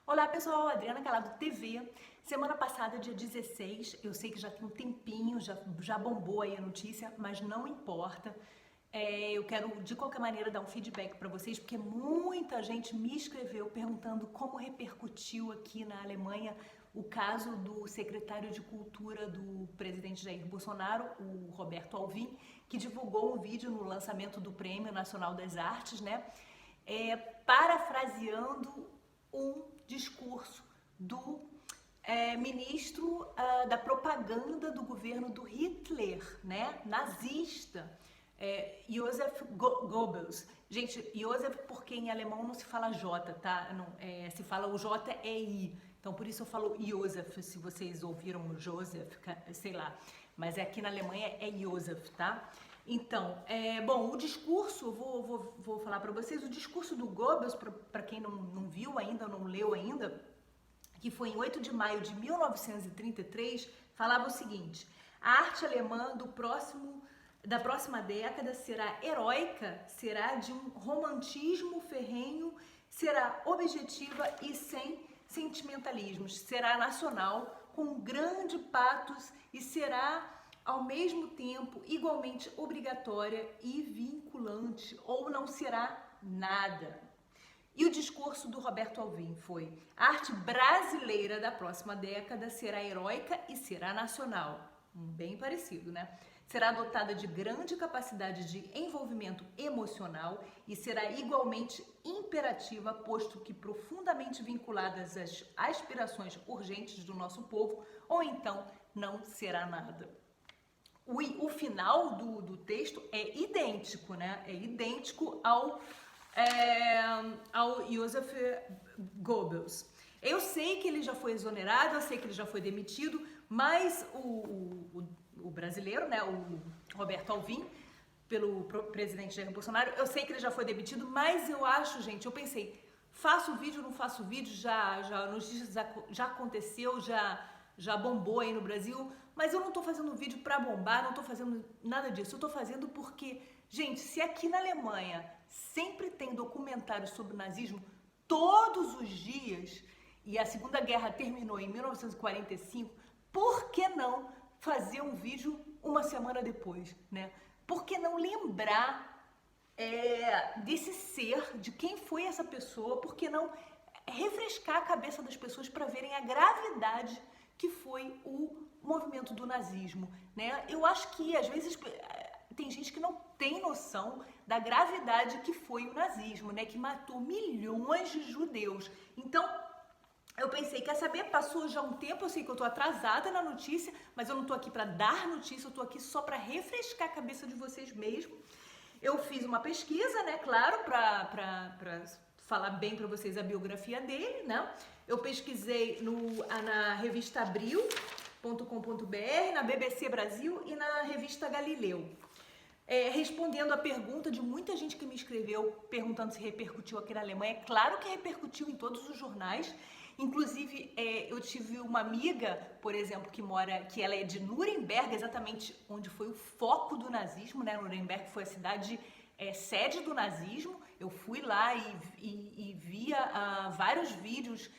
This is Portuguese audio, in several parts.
Olá pessoal, Adriana Calado TV. Semana passada, dia 16, eu sei que já tem um tempinho, já bombou aí a notícia, mas não importa. Eu quero de qualquer maneira dar um feedback para vocês, porque muita gente me escreveu perguntando como repercutiu aqui na Alemanha o caso do secretário de Cultura do presidente Jair Bolsonaro, o Roberto Alvim, que divulgou um vídeo no lançamento do Prêmio Nacional das Artes, né? Parafraseando um discurso do ministro da propaganda do governo do Hitler, né, nazista, Joseph Goebbels. Gente, Joseph porque em alemão não se fala J, tá? Não, se fala o J é I. Então por isso eu falo Joseph, se vocês ouviram o Joseph, sei lá. Mas aqui na Alemanha é Joseph, tá? Então, bom, o discurso, vou falar para vocês, o discurso do Goebbels, para quem não viu ainda, não leu ainda, que foi em 8 de maio de 1933, falava o seguinte: a arte alemã da próxima década será heróica, será de um romantismo ferrenho, será objetiva e sem sentimentalismos, será nacional, com grande patos e será ao mesmo tempo igualmente obrigatória e vinculante, ou não será nada. E o discurso do Roberto Alvim foi: a arte brasileira da próxima década será heróica e será nacional. Bem parecido, né? Será dotada de grande capacidade de envolvimento emocional e será igualmente imperativa, posto que profundamente vinculadas às aspirações urgentes do nosso povo, ou então não será nada. O final do texto é idêntico, né? É idêntico ao Joseph Goebbels. Eu sei que ele já foi exonerado, eu sei que ele já foi demitido, mas o brasileiro, né, o Roberto Alvim, pelo presidente Jair Bolsonaro, eu sei que ele já foi demitido, mas eu acho, gente, eu pensei, faço vídeo, não faço vídeo, a notícia já aconteceu, já bombou aí no Brasil, mas eu não tô fazendo vídeo pra bombar, não tô fazendo nada disso, eu tô fazendo porque, gente, se aqui na Alemanha sempre tem documentários sobre o nazismo todos os dias e a Segunda Guerra terminou em 1945, por que não fazer um vídeo uma semana depois, né? Por que não lembrar desse ser, de quem foi essa pessoa? Por que não refrescar a cabeça das pessoas para verem a gravidade que foi o movimento do nazismo, né? Eu acho que às vezes tem gente que não tem noção da gravidade que foi o nazismo, né? Que matou milhões de judeus. Então, eu pensei, quer saber? Passou já um tempo, eu sei que eu tô atrasada na notícia, mas eu não tô aqui para dar notícia, eu tô aqui só para refrescar a cabeça de vocês mesmo. Eu fiz uma pesquisa, né? Claro, para falar bem para vocês a biografia dele, né? Eu pesquisei na revista Abril.com.br, na BBC Brasil e na revista Galileu. Respondendo a pergunta de muita gente que me escreveu perguntando se repercutiu aqui na Alemanha, é claro que repercutiu em todos os jornais. Inclusive, eu tive uma amiga, por exemplo, que ela é de Nuremberg, exatamente onde foi o foco do nazismo, né? Nuremberg foi a cidade sede do nazismo. Eu fui lá e via vários vídeos,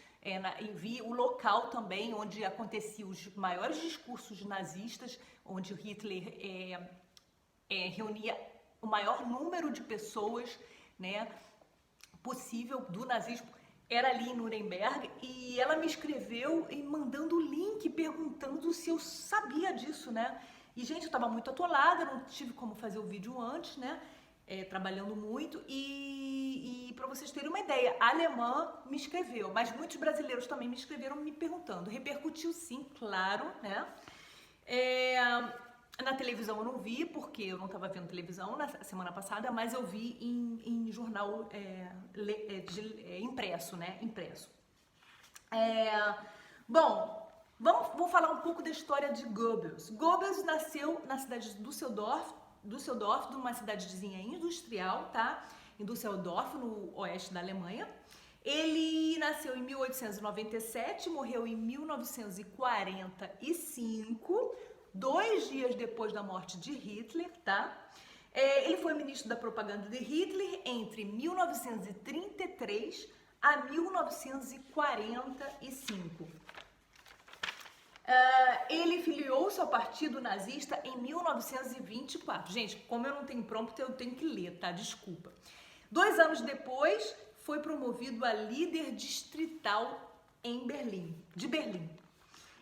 e vi o local também onde aconteciam os maiores discursos nazistas, onde Hitler reunia o maior número de pessoas, né, possível do nazismo, era ali em Nuremberg, e ela me escreveu e mandando o link perguntando se eu sabia disso, né? E, gente, eu tava muito atolada, não tive como fazer o vídeo antes, né? Trabalhando muito, e para vocês terem uma ideia, a alemã me escreveu, mas muitos brasileiros também me escreveram me perguntando. Repercutiu sim, claro, né? Na televisão eu não vi, porque eu não estava vendo televisão na semana passada, mas eu vi em jornal impresso, né? Impresso. Bom, vou falar um pouco da história de Goebbels. Goebbels nasceu na cidade de Düsseldorf, numa cidadezinha industrial, tá? Em Düsseldorf, no oeste da Alemanha. Ele nasceu em 1897, morreu em 1945, 2 dias depois da morte de Hitler, tá? Ele foi ministro da propaganda de Hitler entre 1933 a 1945. Ele filiou-se ao Partido Nazista em 1924. Gente, como eu não tenho prompter, eu tenho que ler, tá? Desculpa. 2 anos depois, foi promovido a líder distrital de Berlim.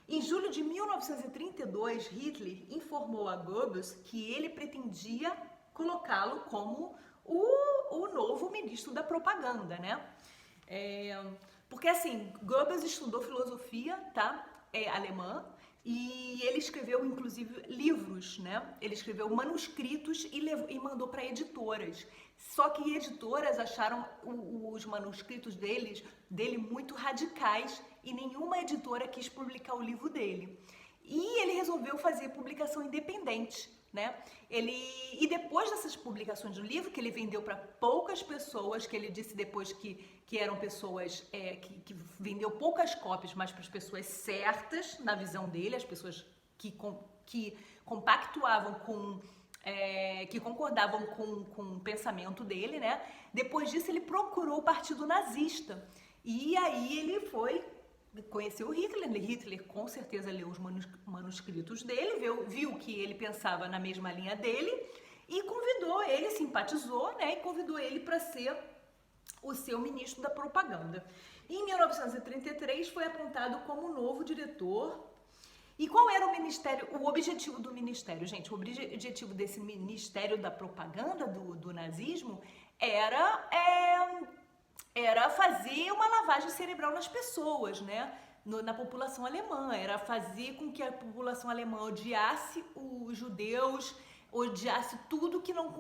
Em julho de 1932, Hitler informou a Goebbels que ele pretendia colocá-lo como o novo ministro da propaganda, né? Porque assim, Goebbels estudou filosofia, tá? Alemã, e ele escreveu inclusive livros, né? Ele escreveu manuscritos e mandou para editoras. Só que editoras acharam os manuscritos dele muito radicais e nenhuma editora quis publicar o livro dele. E ele resolveu fazer publicação independente, né? E depois dessas publicações do livro, que ele vendeu para poucas pessoas, que ele disse depois que eram pessoas que vendeu poucas cópias, mas para as pessoas certas, na visão dele, as pessoas que compactuavam que concordavam com o pensamento dele, né? Depois disso, ele procurou o Partido Nazista. E aí ele conheceu Hitler. Hitler com certeza leu os manuscritos dele, viu que ele pensava na mesma linha dele e convidou ele, simpatizou, né? E convidou ele para ser o seu ministro da propaganda. Em 1933 foi apontado como novo diretor. E qual era o objetivo do ministério, gente? O objetivo desse ministério da propaganda do nazismo era fazer uma lavagem cerebral nas pessoas, né? Na população alemã. Era fazer com que a população alemã odiasse os judeus, odiasse tudo que não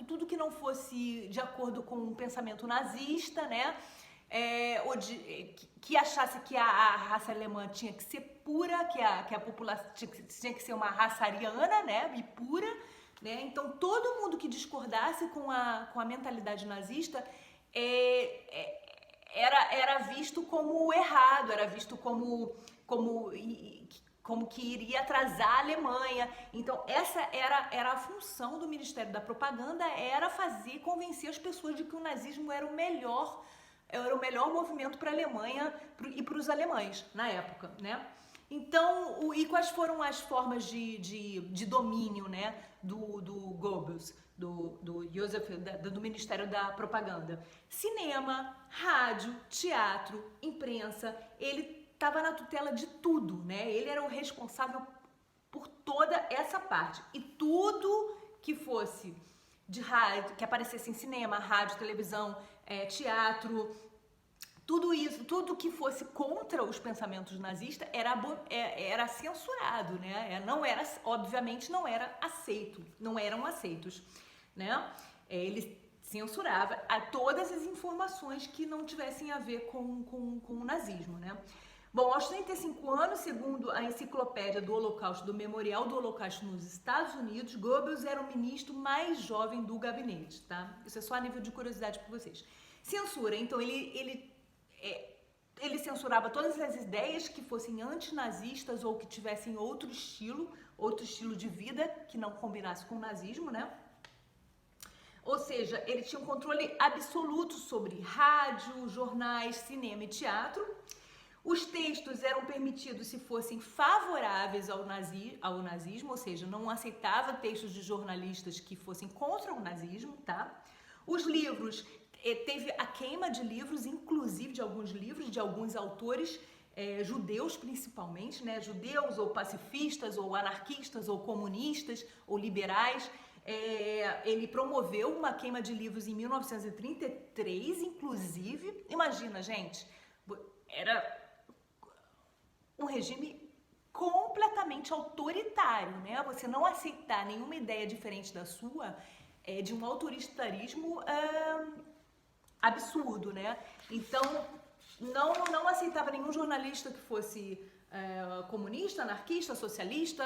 tudo que não fosse de acordo com o pensamento nazista, né? Que achasse que a raça alemã tinha que ser pura, que a população tinha que ser uma raça ariana, né? E pura, né? Então todo mundo que discordasse com a mentalidade nazista era visto como errado, era visto como que iria atrasar a Alemanha. Então essa era a função do Ministério da Propaganda, era convencer as pessoas de que o nazismo era o melhor movimento para a Alemanha e para os alemães na época, né? Então, e quais foram as formas de domínio, né, do Goebbels, do Ministério da Propaganda? Cinema, rádio, teatro, imprensa. Ele estava na tutela de tudo, né? Ele era o responsável por toda essa parte. E tudo que fosse de rádio, que aparecesse em cinema, rádio, televisão, teatro, tudo isso, tudo que fosse contra os pensamentos nazistas era censurado, né? Obviamente não eram aceitos, né? Ele censurava todas as informações que não tivessem a ver com o nazismo, né? Bom, aos 35 anos, segundo a enciclopédia do Holocausto, do Memorial do Holocausto nos Estados Unidos, Goebbels era o ministro mais jovem do gabinete, tá? Isso é só a nível de curiosidade para vocês. Censura, então ele censurava todas as ideias que fossem antinazistas ou que tivessem outro estilo de vida que não combinasse com o nazismo, né? Ou seja, ele tinha um controle absoluto sobre rádio, jornais, cinema e teatro. Os textos eram permitidos se fossem favoráveis ao nazismo, ou seja, não aceitava textos de jornalistas que fossem contra o nazismo, tá? Os livros, teve a queima de livros, inclusive de alguns livros, de alguns autores judeus principalmente, né? Judeus ou pacifistas, ou anarquistas, ou comunistas, ou liberais. Ele promoveu uma queima de livros em 1933, inclusive. Imagina, gente, era um regime completamente autoritário, né? Você não aceitar nenhuma ideia diferente da sua de um autoritarismo absurdo, né? Então, não aceitava nenhum jornalista que fosse comunista, anarquista, socialista,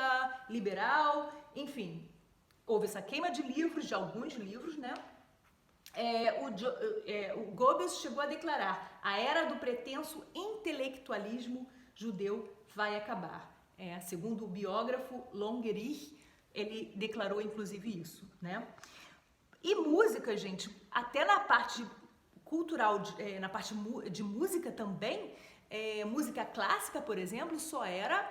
liberal, enfim. Houve essa queima de livros, de alguns livros, né? O Goebbels chegou a declarar: a era do pretenso intelectualismo judeu vai acabar. Segundo o biógrafo Longerich, ele declarou inclusive isso, né? E música, gente, até na parte cultural, na parte de música também, música clássica, por exemplo, só eram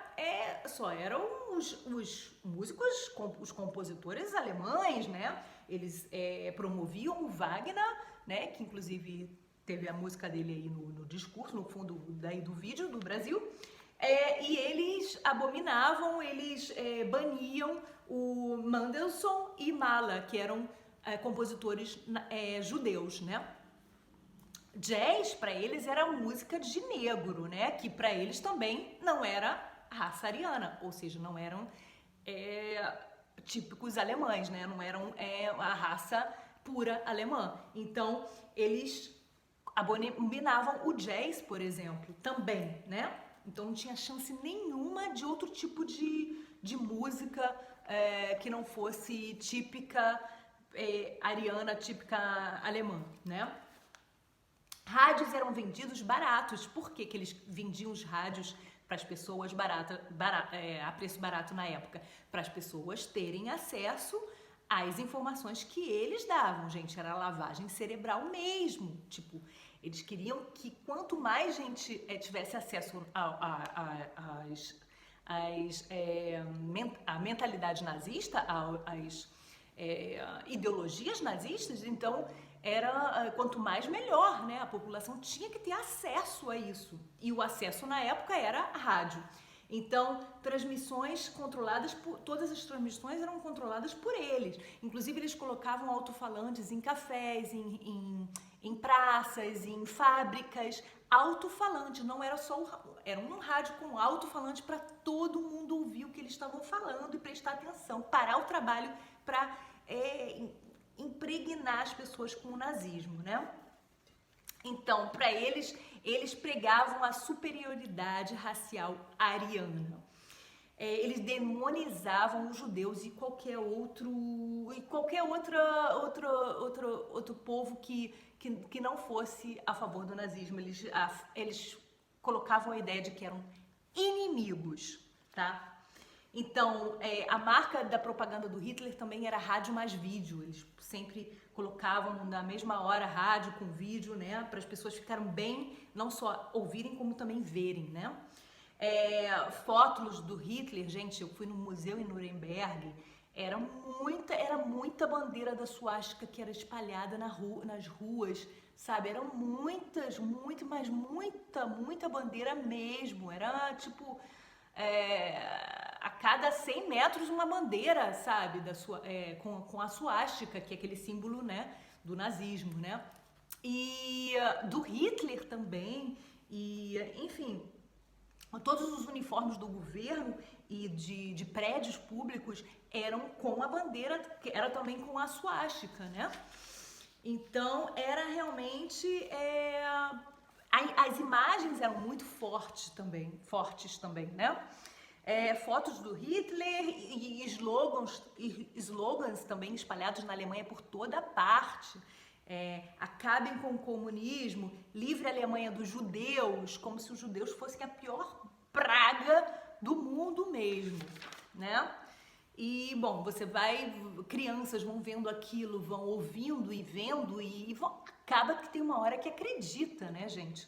os músicos, os compositores alemães, né? Eles promoviam o Wagner, né? Que inclusive teve a música dele aí no discurso, no fundo daí do vídeo do Brasil. E eles abominavam, eles baniam o Mendelssohn e Mahler, que eram compositores judeus, né? Jazz, para eles, era música de negro, né? Que para eles também não era raça ariana, ou seja, não eram típicos alemães, né? Não eram a raça pura alemã. Então, eles abominavam o jazz, por exemplo, também, né? Então, não tinha chance nenhuma de outro tipo de música que não fosse típica ariana, típica alemã, né? Rádios eram vendidos baratos. Por que eles vendiam os rádios para as pessoas a preço barato na época? Para as pessoas terem acesso às informações que eles davam, gente. Era lavagem cerebral mesmo. Tipo, eles queriam que quanto mais gente tivesse acesso à mentalidade nazista, às ideologias nazistas, então quanto mais melhor, né? A população tinha que ter acesso a isso. E o acesso na época era a rádio. Então, transmissões controladas todas as transmissões eram controladas por eles. Inclusive, eles colocavam alto-falantes em cafés, em praças, em fábricas. Alto-falante, não era só era um rádio com alto-falante para todo mundo ouvir o que eles estavam falando e prestar atenção, parar o trabalho para impregnar as pessoas com o nazismo, né? Então, para eles pregavam a superioridade racial ariana. Eles demonizavam os judeus e qualquer outro povo que não fosse a favor do nazismo. Eles colocavam a ideia de que eram inimigos, tá? Então, a marca da propaganda do Hitler também era rádio mais vídeo. Eles sempre colocavam na mesma hora rádio com vídeo, né? Para as pessoas ficarem bem, não só ouvirem, como também verem, né? Fotos do Hitler, gente, eu fui no museu em Nuremberg, era muita bandeira da suástica que era espalhada nas ruas, sabe? Eram muita bandeira mesmo. Era tipo... a cada 100 metros uma bandeira, sabe, com a suástica, que é aquele símbolo, né, do nazismo, né, e do Hitler também, e enfim, todos os uniformes do governo e de prédios públicos eram com a bandeira, que era também com a suástica, né, então era realmente... As imagens eram muito fortes também, né? Fotos do Hitler e slogans também espalhados na Alemanha por toda parte. Acabem com o comunismo, livre a Alemanha dos judeus, como se os judeus fossem a pior praga do mundo mesmo, né? E, bom, crianças vão vendo aquilo, vão ouvindo e vendo acaba que tem uma hora que acredita, né, gente?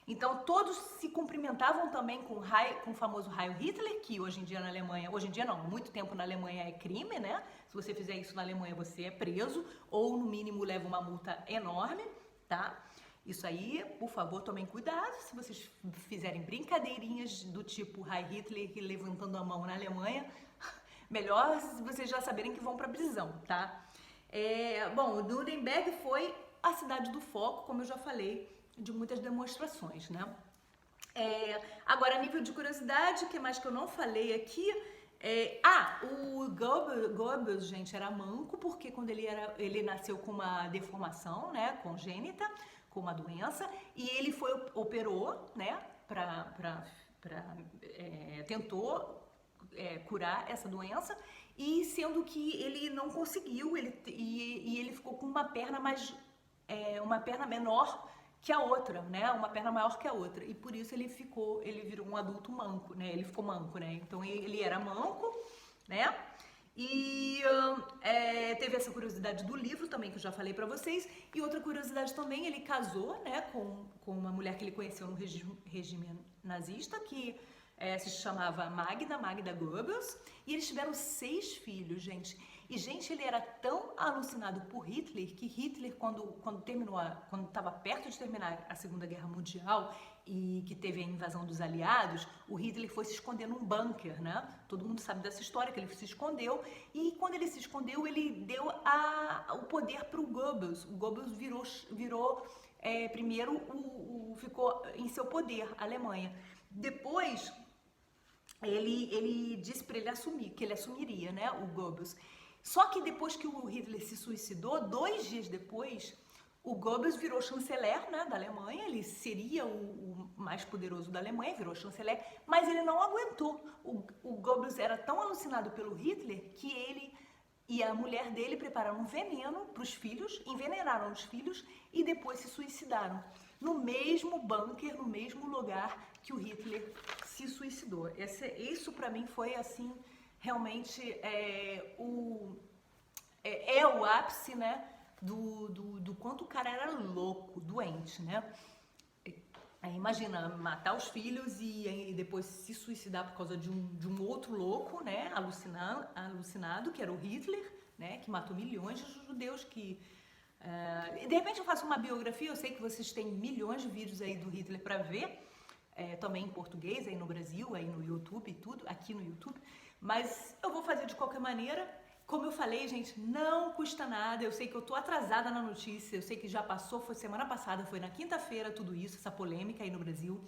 Então, todos se cumprimentavam também com o famoso Heil Hitler, que hoje em dia na Alemanha, hoje em dia não, muito tempo na Alemanha é crime, né? Se você fizer isso na Alemanha, você é preso, ou no mínimo leva uma multa enorme, tá? Isso aí, por favor, tomem cuidado. Se vocês fizerem brincadeirinhas do tipo Heil Hitler levantando a mão na Alemanha, melhor vocês já saberem que vão para prisão, tá? Bom, Nuremberg foi a cidade do foco, como eu já falei, de muitas demonstrações, né? Agora, a nível de curiosidade, o que mais que eu não falei aqui? O Goebbels, gente, era manco, porque quando ele nasceu com uma deformação, né, congênita, com uma doença, e ele operou, né, tentou curar essa doença, e sendo que ele não conseguiu, ele ficou com uma perna menor que a outra, né? Uma perna maior que a outra. E por isso ele virou um adulto manco, né? Ele ficou manco, né? Então ele era manco, né? E teve essa curiosidade do livro também, que eu já falei pra vocês. E outra curiosidade também, ele casou, né, com uma mulher que ele conheceu no regime nazista, que se chamava Magda Goebbels. E eles tiveram 6 filhos, gente. E, gente, ele era tão alucinado por Hitler, que Hitler, quando estava perto de terminar a Segunda Guerra Mundial e que teve a invasão dos aliados, o Hitler foi se esconder num bunker, né? Todo mundo sabe dessa história, que ele se escondeu. E quando ele se escondeu, ele deu o poder para o Goebbels. O Goebbels virou primeiro, ficou em seu poder, a Alemanha. Depois, ele disse para ele assumir, que ele assumiria, né, o Goebbels. Só que depois que o Hitler se suicidou, 2 dias depois, o Goebbels virou chanceler, né, da Alemanha. Ele seria o mais poderoso da Alemanha, virou chanceler, mas ele não aguentou. O Goebbels era tão alucinado pelo Hitler que ele e a mulher dele prepararam um veneno para os filhos, envenenaram os filhos e depois se suicidaram. No mesmo bunker, no mesmo lugar que o Hitler se suicidou. Isso para mim foi assim, realmente o ápice, né, do quanto o cara era louco, doente, né? Imagina, matar os filhos e depois se suicidar por causa de um outro louco, né, alucinado, que era o Hitler, né, que matou milhões de judeus, que... de repente eu faço uma biografia, eu sei que vocês têm milhões de vídeos aí do Hitler para ver, também em português, aí no Brasil, aí no YouTube e tudo, aqui no YouTube, mas eu vou fazer de qualquer maneira. Como eu falei, gente, não custa nada. Eu sei que eu tô atrasada na notícia, eu sei que já passou, foi semana passada, foi na quinta-feira tudo isso, essa polêmica aí no Brasil.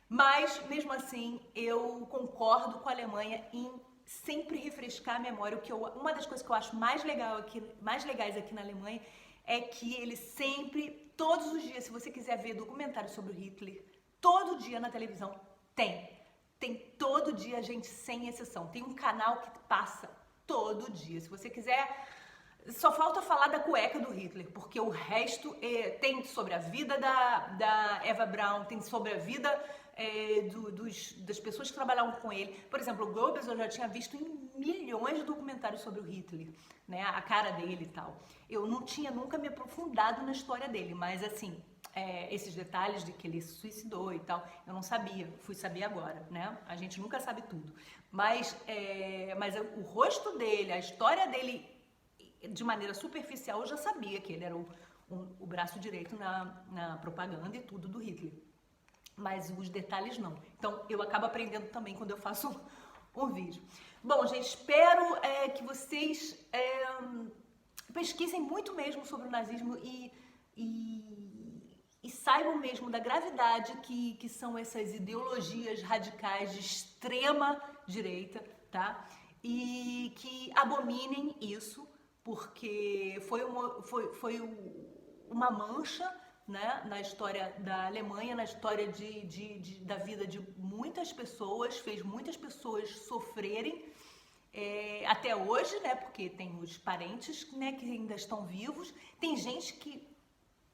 Mas, mesmo assim, eu concordo com a Alemanha em sempre refrescar a memória. Uma das coisas que eu acho mais legais aqui na Alemanha é que eles sempre, todos os dias, se você quiser ver documentários sobre o Hitler, todo dia na televisão tem todo dia, gente, sem exceção. Tem um canal que passa todo dia. Se você quiser, só falta falar da cueca do Hitler, porque o resto tem sobre a vida da Eva Braun, tem sobre a vida das pessoas que trabalhavam com ele. Por exemplo, o Goebbels eu já tinha visto em milhões de documentários sobre o Hitler, né, a cara dele e tal. Eu não tinha nunca me aprofundado na história dele, mas assim, esses detalhes de que ele se suicidou e tal, eu não sabia, fui saber agora, né? A gente nunca sabe tudo. Mas o rosto dele, a história dele, de maneira superficial, eu já sabia que ele era o braço direito na propaganda e tudo do Hitler. Mas os detalhes não. Então, eu acabo aprendendo também quando eu faço um vídeo. Bom, gente, espero que vocês pesquisem muito mesmo sobre o nazismo e saibam mesmo da gravidade que são essas ideologias radicais de extrema direita, tá? E que abominem isso, porque foi uma mancha, né, na história da Alemanha, na história da vida de muitas pessoas, fez muitas pessoas sofrerem, até hoje, né, porque tem os parentes, né, que ainda estão vivos, tem gente que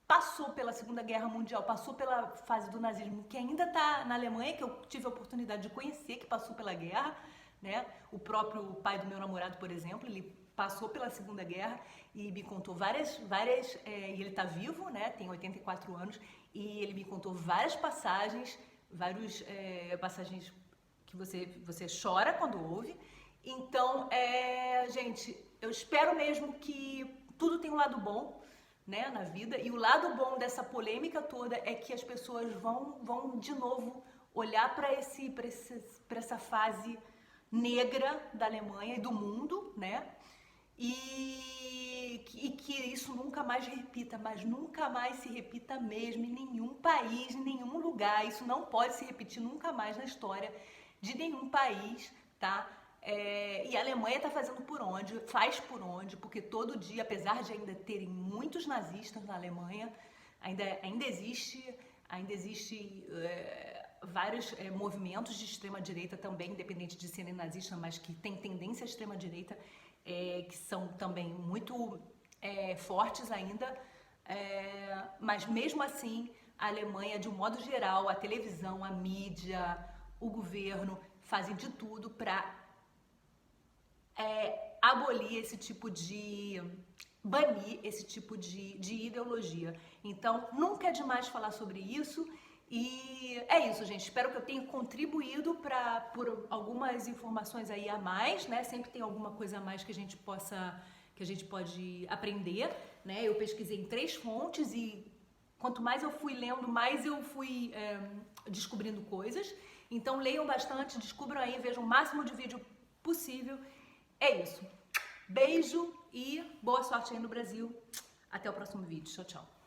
passou pela Segunda Guerra Mundial, passou pela fase do nazismo, que ainda está na Alemanha, que eu tive a oportunidade de conhecer, que passou pela guerra, né? O próprio pai do meu namorado, por exemplo, ele passou pela Segunda Guerra e me contou várias e ele está vivo, né? Tem 84 anos, e ele me contou várias passagens, passagens que você chora quando ouve. Então, gente, eu espero mesmo que tudo tem um lado bom, né, na vida, e o lado bom dessa polêmica toda é que as pessoas vão de novo olhar para essa fase negra da Alemanha e do mundo, né, e que isso nunca mais repita, mas nunca mais se repita mesmo em nenhum país, em nenhum lugar. Isso não pode se repetir nunca mais na história de nenhum país, tá? E a Alemanha está fazendo faz por onde, porque todo dia, apesar de ainda terem muitos nazistas na Alemanha, ainda existe vários movimentos de extrema-direita também, independente de serem nazistas, mas que têm tendência à extrema-direita, que são também muito fortes ainda, mas mesmo assim, a Alemanha, de um modo geral, a televisão, a mídia, o governo, fazem de tudo para abolir esse tipo de... banir esse tipo de ideologia. Então, nunca é demais falar sobre isso. E é isso, gente. Espero que eu tenha contribuído por algumas informações aí a mais, né? Sempre tem alguma coisa a mais que a gente pode aprender, né? Eu pesquisei em 3 fontes e quanto mais eu fui lendo, mais eu fui descobrindo coisas. Então leiam bastante, descubram aí, vejam o máximo de vídeo possível. É isso. Beijo e boa sorte aí no Brasil. Até o próximo vídeo. Tchau, tchau.